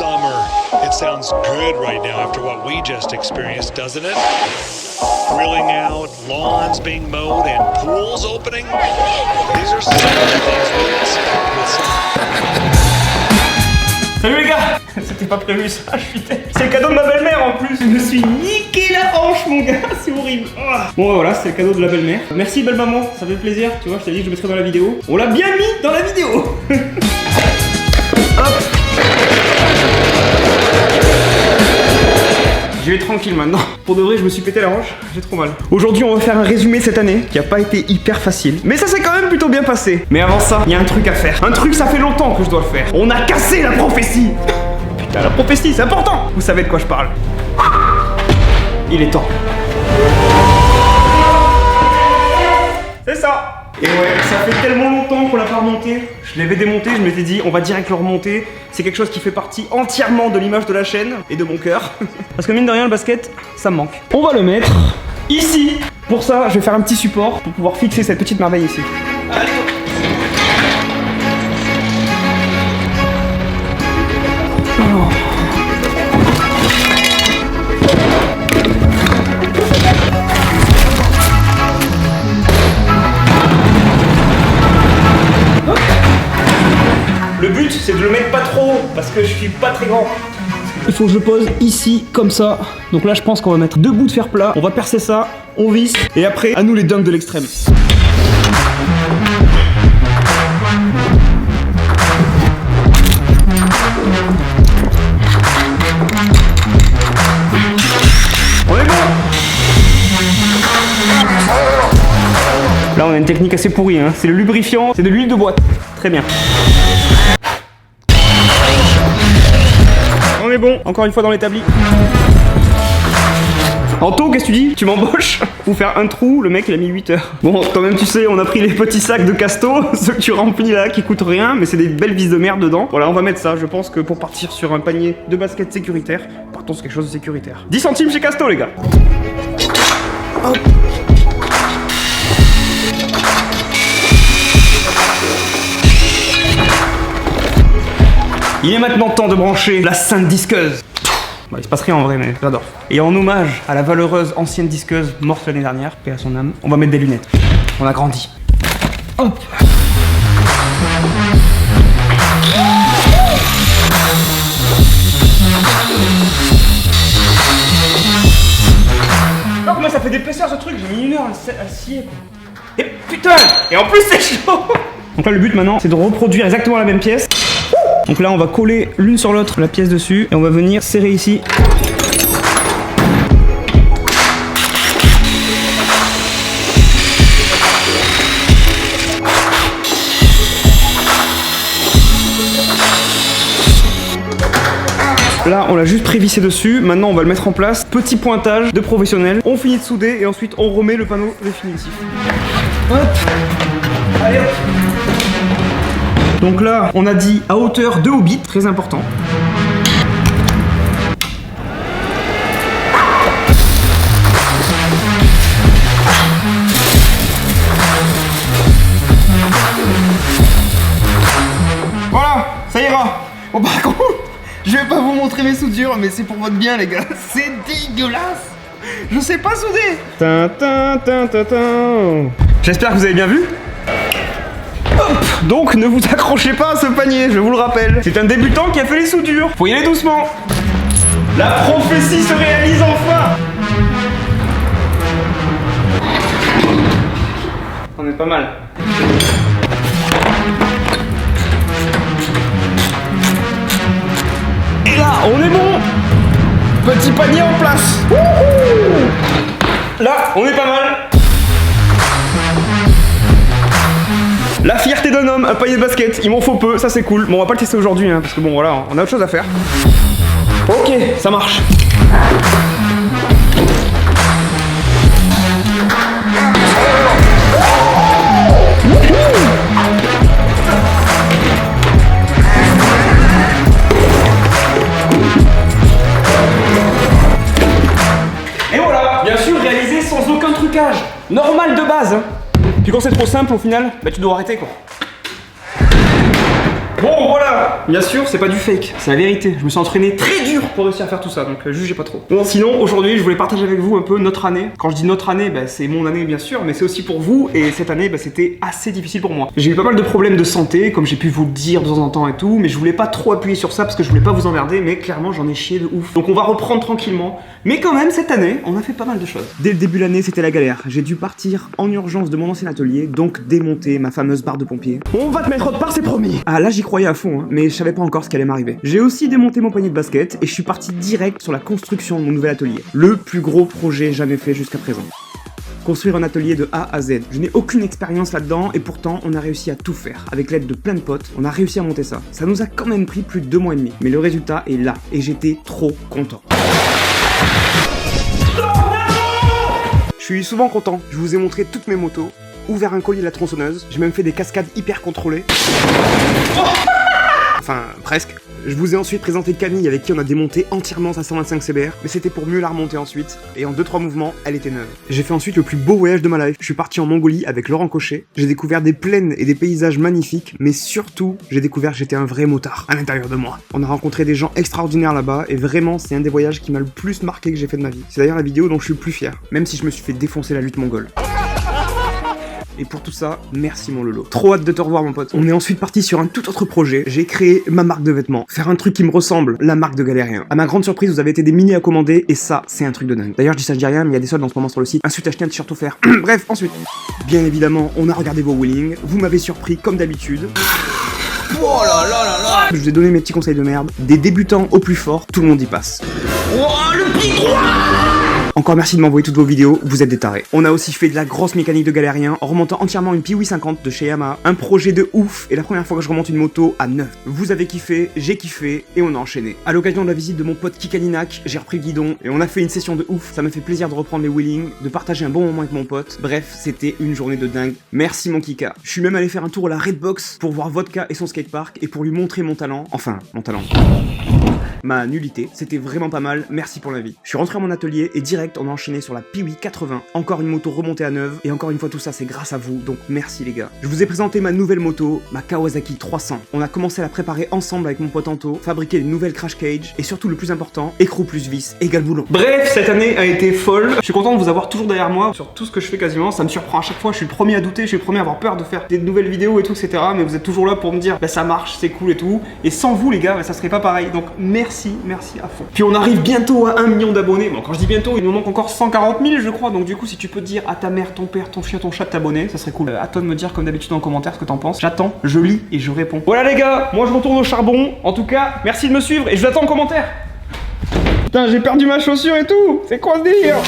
summer. It sounds good right now after what we just experienced, doesn't it? Grilling out, lawns being mowed, and pools opening. These are some of the things we expect with some... Salut les gars. C'était pas prévu ça, c'est le cadeau de ma belle-mère en plus. Je me suis niqué la hanche mon gars, c'est horrible. Bon voilà, c'est le cadeau de la belle-mère. Merci belle maman, ça fait plaisir. Tu vois, je t'ai dit que je mettrais dans la vidéo. On l'a bien mis dans la vidéo. Hop. Je vais tranquille maintenant. Pour de vrai, je me suis pété la hanche, j'ai trop mal. Aujourd'hui, on va faire un résumé de cette année qui a pas été hyper facile. Mais ça s'est quand même plutôt bien passé. Mais avant ça, il y a un truc à faire. Un truc, ça fait longtemps que je dois le faire. On a cassé la prophétie. Putain, la prophétie, c'est important. Vous savez de quoi je parle. Il est temps. C'est ça. Et ouais, ça fait tellement longtemps qu'on l'a pas remonté. Je l'avais démonté, je m'étais dit on va direct le remonter. C'est quelque chose qui fait partie entièrement de l'image de la chaîne et de mon cœur. Parce que mine de rien, le basket, ça me manque. On va le mettre ici. Pour ça, je vais faire un petit support pour pouvoir fixer cette petite merveille ici. Allez. Oh. Le but, c'est de le mettre pas trop haut, parce que je suis pas très grand. Il faut que je le pose ici, comme ça. Donc là, je pense qu'on va mettre 2 bouts de fer plat. On va percer ça, on visse. Et après, à nous les dunks de l'extrême. On est bon. Là, on a une technique assez pourrie, hein. C'est le lubrifiant, c'est de l'huile de boîte. Très bien. On est bon, encore une fois dans l'établi. Anto, qu'est-ce que tu dis? Tu m'embauches pour faire un trou, le mec il a mis 8 heures. Bon, toi-même tu sais, on a pris les petits sacs de Casto, ceux que tu remplis là, qui coûtent rien, mais c'est des belles vis de merde dedans. Voilà, on va mettre ça, je pense que pour partir sur un panier de basket sécuritaire, partons sur quelque chose de sécuritaire. 10 centimes chez Casto les gars. Hop. Il est maintenant temps de brancher la sainte disqueuse. Bon, il se passe rien en vrai, mais j'adore. Et en hommage à la valeureuse ancienne disqueuse morte l'année dernière, paix à son âme, on va mettre des lunettes. On a grandi. Hop. Oh, comment ça fait d'épaisseur ce truc? J'ai mis 1 heure à scier quoi. Et putain! Et en plus c'est chaud! Donc là le but maintenant c'est de reproduire exactement la même pièce. Donc là on va coller l'une sur l'autre la pièce dessus et on va venir serrer ici. Là on l'a juste prévissé dessus, maintenant on va le mettre en place. Petit pointage de professionnel, on finit de souder et ensuite on remet le panneau définitif. Hop. Allez hop. Donc là, on a dit à hauteur de Hobbit, très important. Voilà, ça ira. Bon par contre, je vais pas vous montrer mes soudures, mais c'est pour votre bien les gars. C'est dégueulasse. Je sais pas souder. J'espère que vous avez bien vu. Hop. Donc ne vous accrochez pas à ce panier, je vous le rappelle. C'est un débutant qui a fait les soudures. Faut y aller doucement. La prophétie se réalise enfin. On est pas mal. Et là, on est bon. Petit panier en place. Wouhou. Là, on est pas mal. La fierté d'un homme, un panier de basket, il m'en faut peu, ça c'est cool. Bon on va pas le tester aujourd'hui hein, parce que bon voilà, on a autre chose à faire. Ok, ça marche. Et voilà, bien sûr réalisé sans aucun trucage. Normal de base hein. Puis quand c'est trop simple au final, bah tu dois arrêter quoi. Bon voilà, bien sûr c'est pas du fake, c'est la vérité. Je me suis entraîné très dur pour réussir à faire tout ça, donc jugez pas trop. Bon sinon aujourd'hui je voulais partager avec vous un peu notre année. Quand je dis notre année, bah, c'est mon année bien sûr, mais c'est aussi pour vous. Et cette année bah, c'était assez difficile pour moi. J'ai eu pas mal de problèmes de santé, comme j'ai pu vous le dire de temps en temps et tout, mais je voulais pas trop appuyer sur ça parce que je voulais pas vous emmerder, mais clairement j'en ai chié de ouf. Donc on va reprendre tranquillement, mais quand même cette année on a fait pas mal de choses. Dès le début de l'année c'était la galère. J'ai dû partir en urgence de mon ancien atelier, donc démonter ma fameuse barre de pompier. On va te mettre autre part, c'est promis. Ah là j'y croyais à fond, hein, mais je savais pas encore ce qui allait m'arriver. J'ai aussi démonté mon panier de basket et je suis parti direct sur la construction de mon nouvel atelier. Le plus gros projet jamais fait jusqu'à présent. Construire un atelier de A à Z. Je n'ai aucune expérience là-dedans et pourtant on a réussi à tout faire. Avec l'aide de plein de potes, on a réussi à monter ça. Ça nous a quand même pris plus de 2 mois et demi. Mais le résultat est là et j'étais trop content. Je suis souvent content. Je vous ai montré toutes mes motos, ouvert un collier de la tronçonneuse, j'ai même fait des cascades hyper contrôlées. Enfin, presque. Je vous ai ensuite présenté Camille avec qui on a démonté entièrement sa 125 CBR, mais c'était pour mieux la remonter ensuite, et en 2-3 mouvements, elle était neuve. J'ai fait ensuite le plus beau voyage de ma life. Je suis parti en Mongolie avec Laurent Cochet, j'ai découvert des plaines et des paysages magnifiques, mais surtout, j'ai découvert que j'étais un vrai motard à l'intérieur de moi. On a rencontré des gens extraordinaires là-bas, et vraiment, c'est un des voyages qui m'a le plus marqué que j'ai fait de ma vie. C'est d'ailleurs la vidéo dont je suis le plus fier, même si je me suis fait défoncer la lutte mongole. Et pour tout ça, merci mon Lolo. Trop hâte de te revoir mon pote. On est ensuite parti sur un tout autre projet. J'ai créé ma marque de vêtements. Faire un truc qui me ressemble, la marque de Galérien. À ma grande surprise, vous avez été des milliers à commander et ça, c'est un truc de dingue. D'ailleurs, je dis ça, je dis rien, mais il y a des soldes en ce moment sur le site. Ensuite, acheter un t-shirt offert. Bref, ensuite. Bien évidemment, on a regardé vos wheelings. Vous m'avez surpris comme d'habitude. Oh là là là là. Je vous ai donné mes petits conseils de merde. Des débutants au plus fort, tout le monde y passe. Oh, le pied droit. Encore merci de m'envoyer toutes vos vidéos, vous êtes des tarés. On a aussi fait de la grosse mécanique de galérien en remontant entièrement une Piwi 50 de chez Yamaha. Un projet de ouf et la première fois que je remonte une moto à 9. Vous avez kiffé, j'ai kiffé et on a enchaîné. À l'occasion de la visite de mon pote Kikalinac, j'ai repris le guidon et on a fait une session de ouf. Ça me fait plaisir de reprendre les wheelings, de partager un bon moment avec mon pote. Bref, c'était une journée de dingue. Merci mon Kika. Je suis même allé faire un tour à la Redbox pour voir Vodka et son skatepark et pour lui montrer mon talent. Enfin, mon talent. Ma nullité, c'était vraiment pas mal, merci pour l'invite. Je suis rentré à mon atelier et direct on a enchaîné sur la Piwi 80, encore une moto remontée à 9, et encore une fois tout ça c'est grâce à vous, donc merci les gars. Je vous ai présenté ma nouvelle moto, ma Kawasaki 300. On a commencé à la préparer ensemble avec mon pote Anto, fabriquer les nouvelles crash cage, et surtout le plus important, écrou plus vis égale boulon. Bref, cette année a été folle, je suis content de vous avoir toujours derrière moi, sur tout ce que je fais quasiment, ça me surprend à chaque fois, je suis le premier à douter, je suis le premier à avoir peur de faire des nouvelles vidéos et tout, etc. Mais vous êtes toujours là pour me dire, bah ça marche, c'est cool et tout, et sans vous les gars, bah, ça serait pas pareil, donc merci à fond. Puis on arrive bientôt à 1 million d'abonnés. Bon, quand je dis bientôt, il nous manque encore 140 000 je crois. Donc du coup, si tu peux dire à ta mère, ton père, ton chien, ton chat de t'abonner, ça serait cool. À toi de me dire comme d'habitude en commentaire ce que t'en penses. J'attends, je lis et je réponds. Voilà les gars, moi je retourne au charbon. En tout cas, merci de me suivre et je vous attends en commentaire. Putain, j'ai perdu ma chaussure et tout. C'est quoi ce délire?